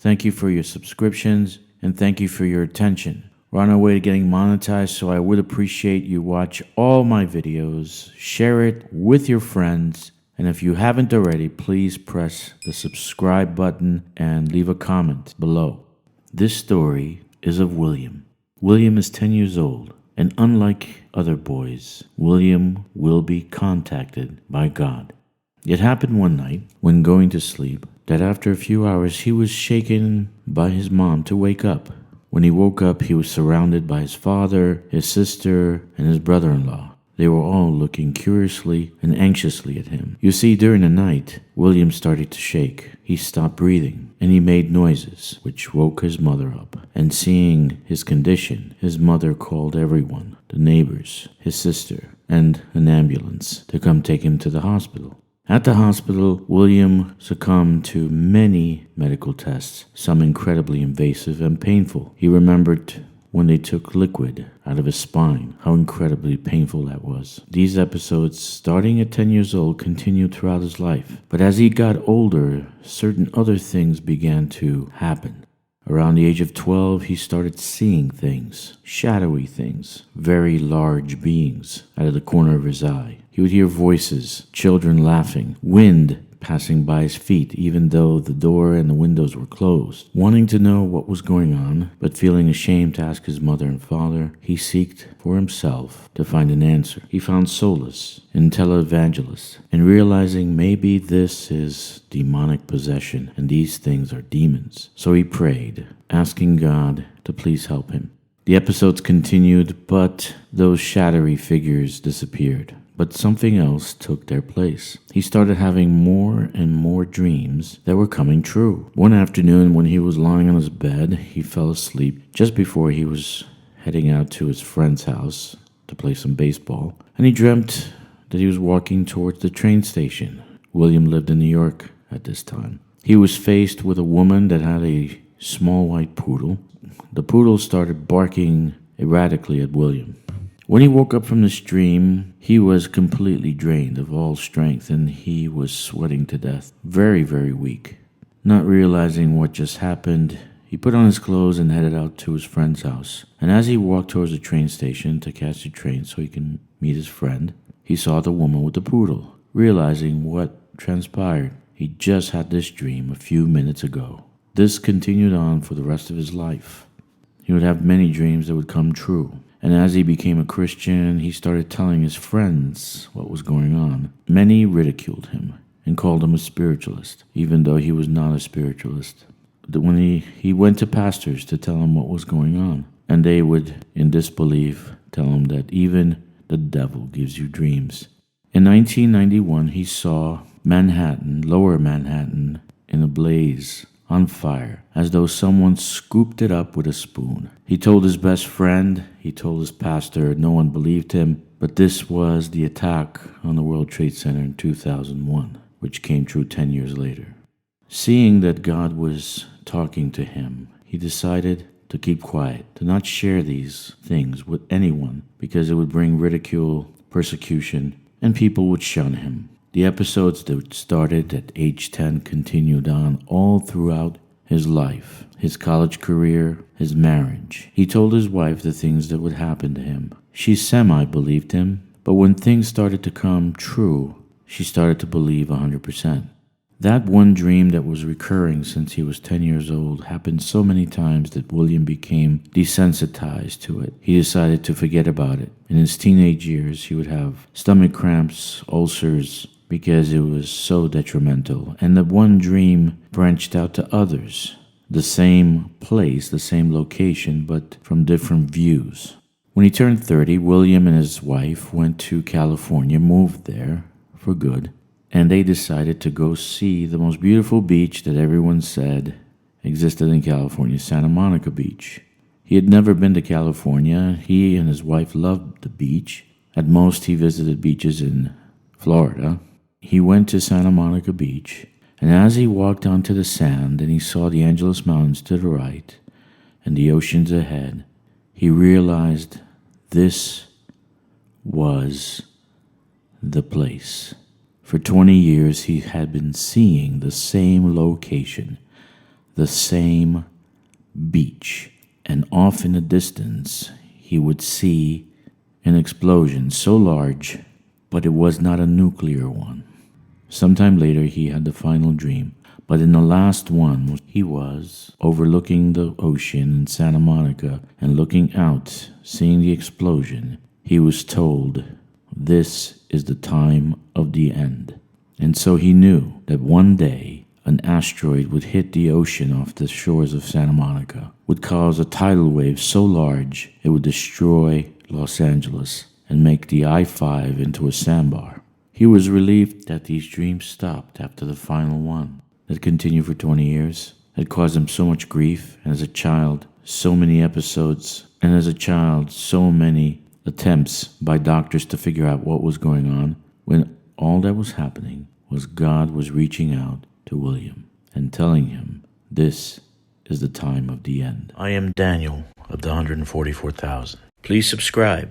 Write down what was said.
Thank you for your subscriptions, and thank you for your attention. We're on our way to getting monetized, so I would appreciate you watch all my videos, share it with your friends, and if you haven't already, please press the subscribe button and leave a comment below. This story is of William. William is 10 years old, and unlike other boys, William will be contacted by God. It happened one night when going to sleep that after a few hours he was shaken by his mom to wake up. When he woke up, he was surrounded by his father, his sister, and his brother-in-law. They were all looking curiously and anxiously at him. You see, during the night, William started to shake. He stopped breathing, and he made noises, which woke his mother up. And seeing his condition, his mother called everyone, the neighbors, his sister, and an ambulance to come take him to the hospital. At the hospital, William succumbed to many medical tests, some incredibly invasive and painful. He remembered when they took liquid out of his spine, how incredibly painful that was. These episodes, starting at 10 years old, continued throughout his life. But as he got older, certain other things began to happen. Around the age of 12, he started seeing things, shadowy things, very large beings out of the corner of his eye. He would hear voices, children laughing, wind passing by his feet, even though the door and the windows were closed. Wanting to know what was going on, but feeling ashamed to ask his mother and father, he sought for himself to find an answer. He found solace in televangelists and realizing maybe this is demonic possession and these things are demons. So he prayed, asking God to please help him. The episodes continued, but those shadowy figures disappeared. But something else took their place. He started having more and more dreams that were coming true. One afternoon, when he was lying on his bed, he fell asleep just before he was heading out to his friend's house to play some baseball. And he dreamt that he was walking towards the train station. William lived in New York at this time. He was faced with a woman that had a small white poodle. The poodle started barking erratically at William. When he woke up from this dream, he was completely drained of all strength and he was sweating to death, very, very weak. Not realizing what just happened, he put on his clothes and headed out to his friend's house. And as he walked towards the train station to catch the train so he can meet his friend, he saw the woman with the poodle. Realizing what transpired, he just had this dream a few minutes ago. This continued on for the rest of his life. He would have many dreams that would come true. And as he became a Christian, he started telling his friends what was going on. Many ridiculed him and called him a spiritualist, even though he was not a spiritualist. When he went to pastors to tell him what was going on, and they would, in disbelief, tell him that even the devil gives you dreams. In 1991, he saw Manhattan, lower Manhattan, in a blaze, on fire, as though someone scooped it up with a spoon. He told his best friend, he told his pastor, no one believed him, but this was the attack on the World Trade Center in 2001, which came true 10 years later. Seeing that God was talking to him, he decided to keep quiet, to not share these things with anyone, because it would bring ridicule, persecution, and people would shun him. The episodes that started at age 10 continued on all throughout his life, his college career, his marriage. He told his wife the things that would happen to him. She semi-believed him, but when things started to come true, she started to believe 100%. That one dream that was recurring since he was 10 years old happened so many times that William became desensitized to it. He decided to forget about it. In his teenage years, he would have stomach cramps, ulcers, because it was so detrimental. And the one dream branched out to others. The same place, the same location, but from different views. When he turned 30, William and his wife went to California, moved there for good, and they decided to go see the most beautiful beach that everyone said existed in California, Santa Monica Beach. He had never been to California. He and his wife loved the beach. At most, he visited beaches in Florida. He went to Santa Monica Beach, and as he walked onto the sand and he saw the Angeles Mountains to the right and the oceans ahead, he realized this was the place. For 20 years, he had been seeing the same location, the same beach, and off in the distance he would see an explosion so large, but it was not a nuclear one. Sometime later he had the final dream, but in the last one he was overlooking the ocean in Santa Monica and looking out, seeing the explosion. He was told, "This is the time of the end." And so he knew that one day an asteroid would hit the ocean off the shores of Santa Monica, would cause a tidal wave so large it would destroy Los Angeles and make the I-5 into a sandbar. He was relieved that these dreams stopped after the final one, that continued for 20 years, that caused him so much grief, and as a child, so many episodes, and as a child, so many attempts by doctors to figure out what was going on, when all that was happening was God was reaching out to William and telling him, "This is the time of the end." I am Daniel of the 144,000. Please subscribe